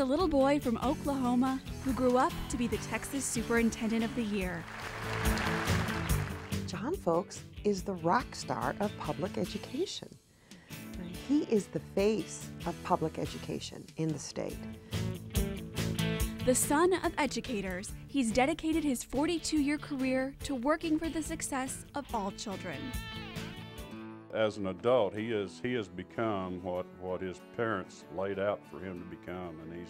the little boy from Oklahoma who grew up to be the Texas Superintendent of the Year. John Folks is the rock star of public education. He is the face of public education in the state. The son of educators, he's dedicated his 42-year career to working for the success of all children. As an adult, he has become what his parents laid out for him to become, and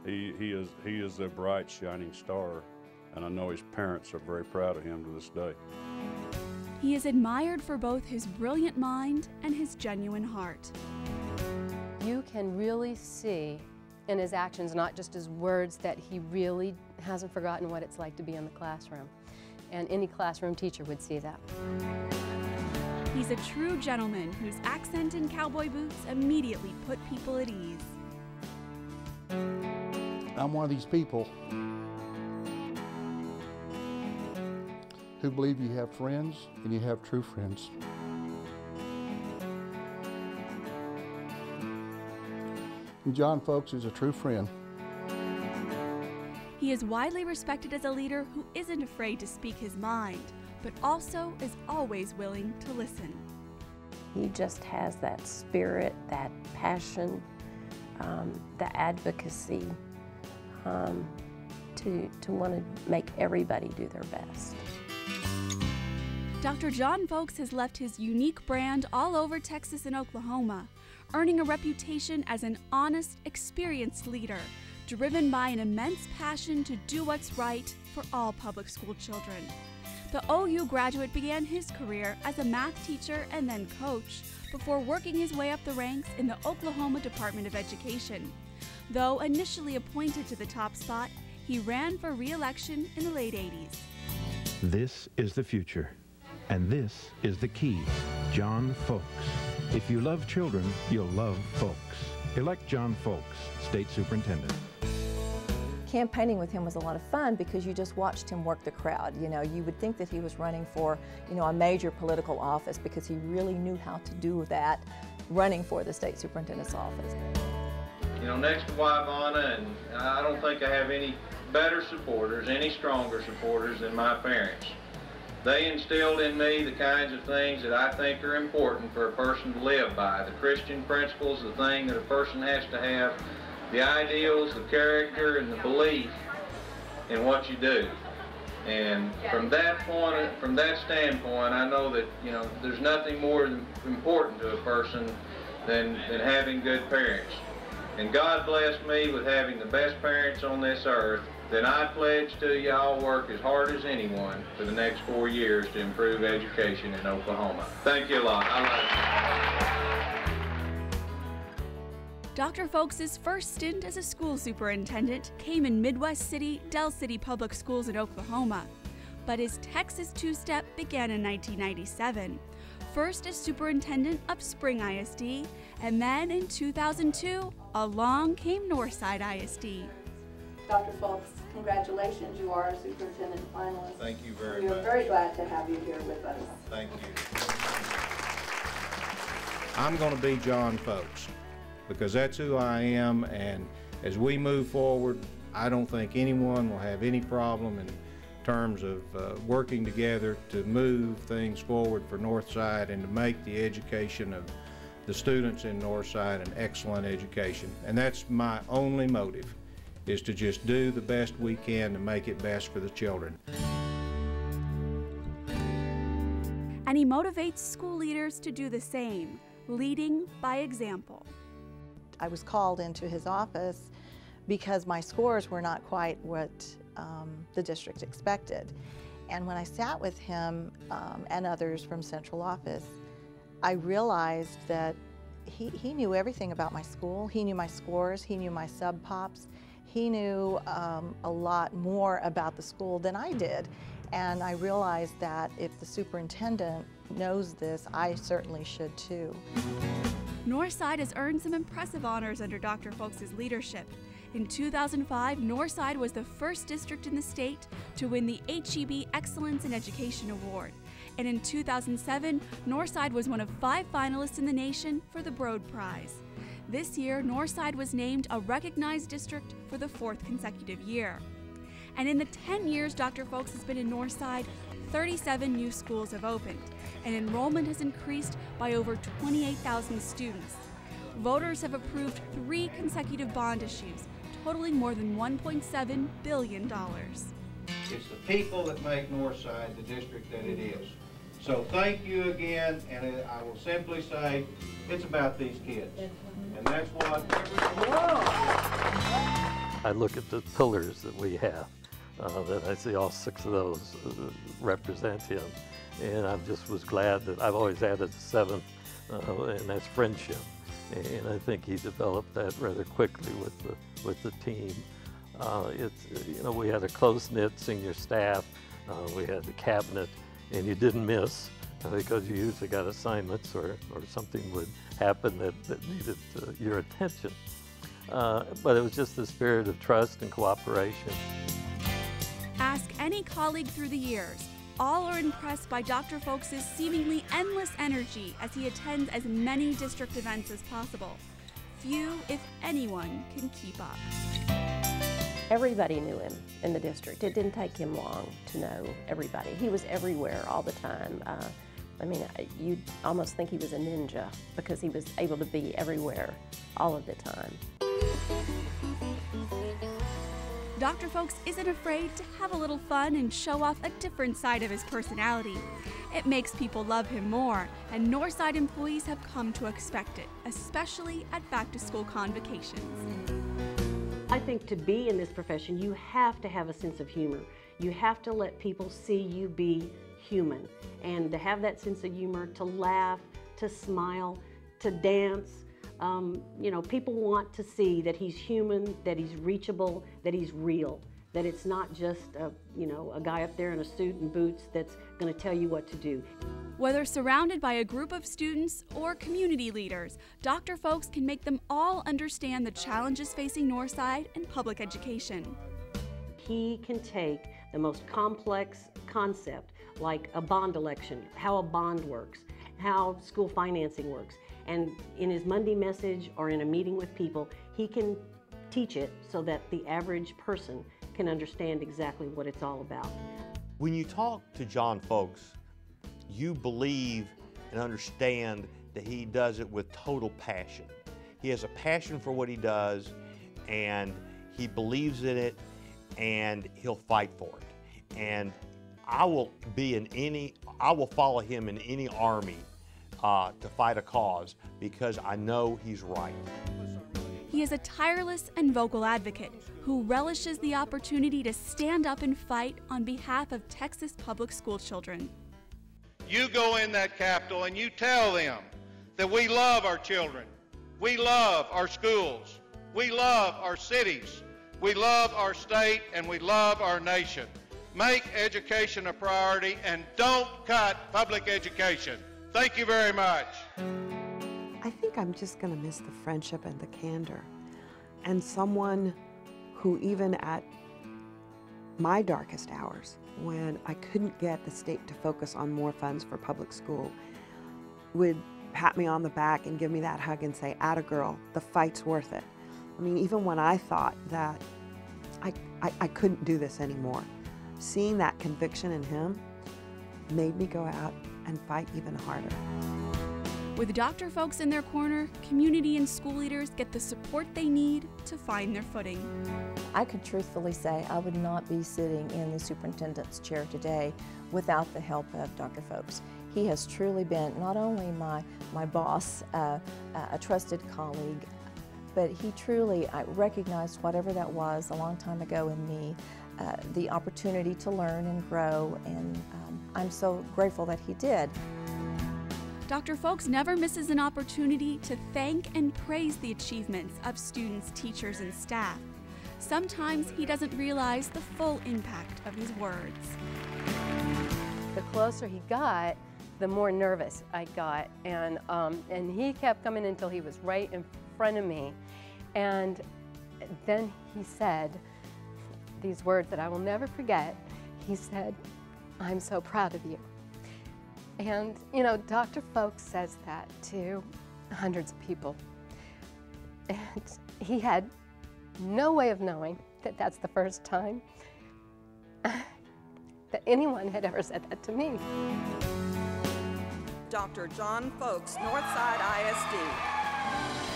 he is a bright, shining star, and I know his parents are very proud of him to this day. He is admired for both his brilliant mind and his genuine heart. You can really see in his actions, not just his words, that he really hasn't forgotten what it's like to be in the classroom. And any classroom teacher would see that. He's a true gentleman whose accent and cowboy boots immediately put people at ease. I'm one of these people who believe you have friends and you have true friends. And John Folks is a true friend. He is widely respected as a leader who isn't afraid to speak his mind, but also is always willing to listen. He just has that spirit, that passion, the advocacy to want to make everybody do their best. Dr. John Folks has left his unique brand all over Texas and Oklahoma, earning a reputation as an honest, experienced leader, driven by an immense passion to do what's right for all public school children. The OU graduate began his career as a math teacher and then coach, before working his way up the ranks in the Oklahoma Department of Education. Though initially appointed to the top spot, he ran for re-election in the late 80s. This is the future, and this is the key. John Folks. If you love children, you'll love Folks. Elect John Folks, State Superintendent. Campaigning with him was a lot of fun because you just watched him work the crowd. You know, you would think that he was running for, a major political office because he really knew how to do that, running for the state superintendent's office. Next to Wybonna, and I don't think I have any better supporters, any stronger supporters than my parents. They instilled in me the kinds of things that I think are important for a person to live by. The Christian principles, the thing that a person has to have, the ideals, the character, and the belief in what you do. And from that standpoint, I know that there's nothing more important to a person than having good parents. And God blessed me with having the best parents on this earth. Then I pledge to you, I'll work as hard as anyone for the next 4 years to improve education in Oklahoma. Thank you a lot. I love you. Dr. Folks' first stint as a school superintendent came in Midwest City, Del City Public Schools in Oklahoma. But his Texas two-step began in 1997, first as superintendent of Spring ISD, and then in 2002, along came Northside ISD. Dr. Folks, congratulations, you are a superintendent finalist. Thank you very much. We are very glad to have you here with us. Thank you. I'm going to be John Folks because that's who I am, and as we move forward, I don't think anyone will have any problem in terms of working together to move things forward for Northside and to make the education of the students in Northside an excellent education. And that's my only motive, is to just do the best we can to make it best for the children. And he motivates school leaders to do the same, leading by example. I was called into his office because my scores were not quite what the district expected. And when I sat with him and others from central office, I realized that he knew everything about my school. He knew my scores, he knew my sub-pops. He knew a lot more about the school than I did. And I realized that if the superintendent knows this, I certainly should too. Northside has earned some impressive honors under Dr. Folks' leadership. In 2005, Northside was the first district in the state to win the HEB Excellence in Education Award. And in 2007, Northside was one of 5 finalists in the nation for the Broad Prize. This year, Northside was named a recognized district for the 4th consecutive year. And in the 10 years Dr. Folks has been in Northside, 37 new schools have opened, and enrollment has increased by over 28,000 students. Voters have approved 3 consecutive bond issues, totaling more than $1.7 billion. It's the people that make Northside the district that it is. So thank you again, and I will simply say, it's about these kids. And that's what... I look at the pillars that we have, that I see all 6 of those represent him. And I just was glad that I've always added the 7th, and that's friendship. And I think he developed that rather quickly with the team. We had a close-knit senior staff, we had the cabinet, and you didn't miss because you usually got assignments or something would happen that needed your attention. But it was just the spirit of trust and cooperation. Ask any colleague through the years. All are impressed by Dr. Folks' seemingly endless energy as he attends as many district events as possible. Few, if anyone, can keep up. Everybody knew him in the district. It didn't take him long to know everybody. He was everywhere all the time. You'd almost think he was a ninja because he was able to be everywhere all of the time. Dr. Folks isn't afraid to have a little fun and show off a different side of his personality. It makes people love him more, and Northside employees have come to expect it, especially at back-to-school convocations. I think to be in this profession, you have to have a sense of humor. You have to let people see you be human, and to have that sense of humor, to laugh, to smile, to dance. People want to see that he's human, that he's reachable, that he's real, that it's not just a guy up there in a suit and boots that's going to tell you what to do. Whether surrounded by a group of students or community leaders, Dr. Folks can make them all understand the challenges facing Northside and public education. He can take the most complex concept, like a bond election, how a bond works, how school financing works, and in his Monday message or in a meeting with people, he can teach it so that the average person can understand exactly what it's all about. When you talk to John Folks, you believe and understand that he does it with total passion. He has a passion for what he does, and he believes in it, and he'll fight for it. And I will follow him in any army to fight a cause because I know he's right. He is a tireless and vocal advocate who relishes the opportunity to stand up and fight on behalf of Texas public school children. You go in that Capitol and you tell them that we love our children, we love our schools, we love our cities, we love our state, and we love our nation. Make education a priority and don't cut public education. Thank you very much. I think I'm just going to miss the friendship and the candor, and someone who, even at my darkest hours, when I couldn't get the state to focus on more funds for public school, would pat me on the back and give me that hug and say, "Atta girl, the fight's worth it." I mean, even when I thought that I couldn't do this anymore, seeing that conviction in him made me go out and fight even harder. With Dr. Folks in their corner, community and school leaders get the support they need to find their footing. I could truthfully say I would not be sitting in the superintendent's chair today without the help of Dr. Folks. He has truly been not only my boss, a trusted colleague, but he truly recognized whatever that was a long time ago in me, the opportunity to learn and grow, and I'm so grateful that he did. Dr. Folks never misses an opportunity to thank and praise the achievements of students, teachers, and staff. Sometimes he doesn't realize the full impact of his words. The closer he got, the more nervous I got, and he kept coming until he was right in front of me, and then he said these words that I will never forget. He said, "I'm so proud of you." And, Dr. Folks says that to hundreds of people. And he had no way of knowing that that's the first time that anyone had ever said that to me. Dr. John Folks, Northside ISD.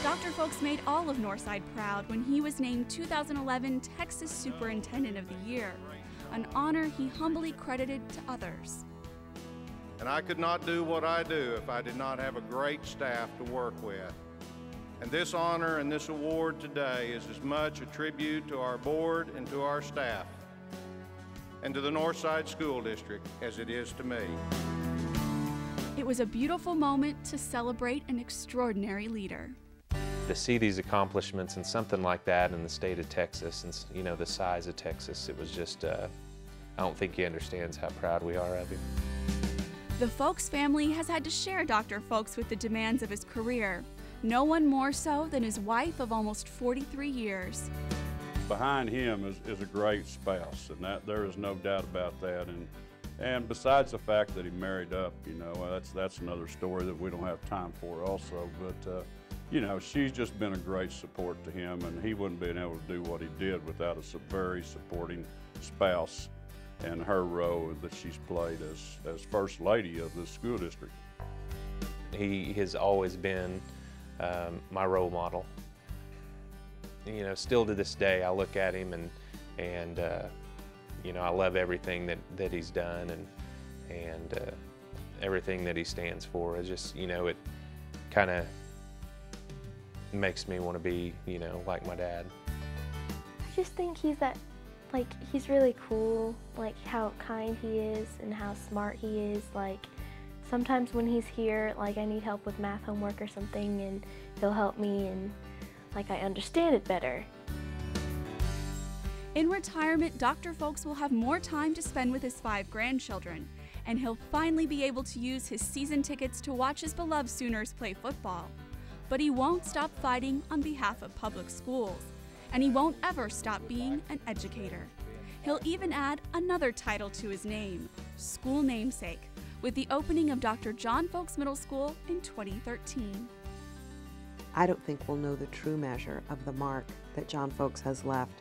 Dr. Folks made all of Northside proud when he was named 2011 Texas Superintendent of the Year, an honor he humbly credited to others. And I could not do what I do if I did not have a great staff to work with. And this honor and this award today is as much a tribute to our board and to our staff and to the Northside School District as it is to me. It was a beautiful moment to celebrate an extraordinary leader. To see these accomplishments and something like that in the state of Texas and, you know, the size of Texas, it was just, I don't think he understands how proud we are of him. The Folks family has had to share Dr. Folks with the demands of his career. No one more so than his wife of almost 43 years. Behind him is a great spouse, and that there is no doubt about that. And besides the fact that he married up, you know, that's another story that we don't have time for also. But you know, she's just been a great support to him, and he wouldn't been able to do what he did without a very supporting spouse and her role that she's played as First Lady of the school district. He has always been my role model. You know, still to this day, I look at him and you know, I love everything that he's done and everything that he stands for. It's just, you know, it kind of makes me want to be, you know, like my dad. I just think he's really cool, like how kind he is and how smart he is. Like sometimes when he's here, like I need help with math homework or something and he'll help me and like I understand it better. In retirement, Dr. Folks will have more time to spend with his 5 grandchildren, and he'll finally be able to use his season tickets to watch his beloved Sooners play football. But he won't stop fighting on behalf of public schools, and he won't ever stop being an educator. He'll even add another title to his name, school namesake, with the opening of Dr. John Folks Middle School in 2013. I don't think we'll know the true measure of the mark that John Folks has left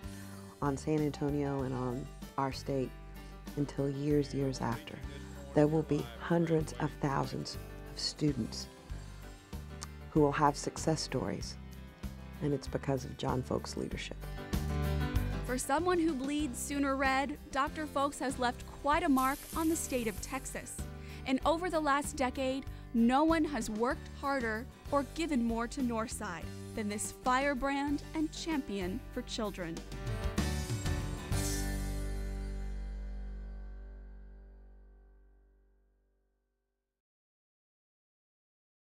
on San Antonio and on our state until years after. There will be hundreds of thousands of students who will have success stories, and it's because of John Folks' leadership. For someone who bleeds Sooner red, Dr. Folks has left quite a mark on the state of Texas. And over the last decade, no one has worked harder or given more to Northside than this firebrand and champion for children.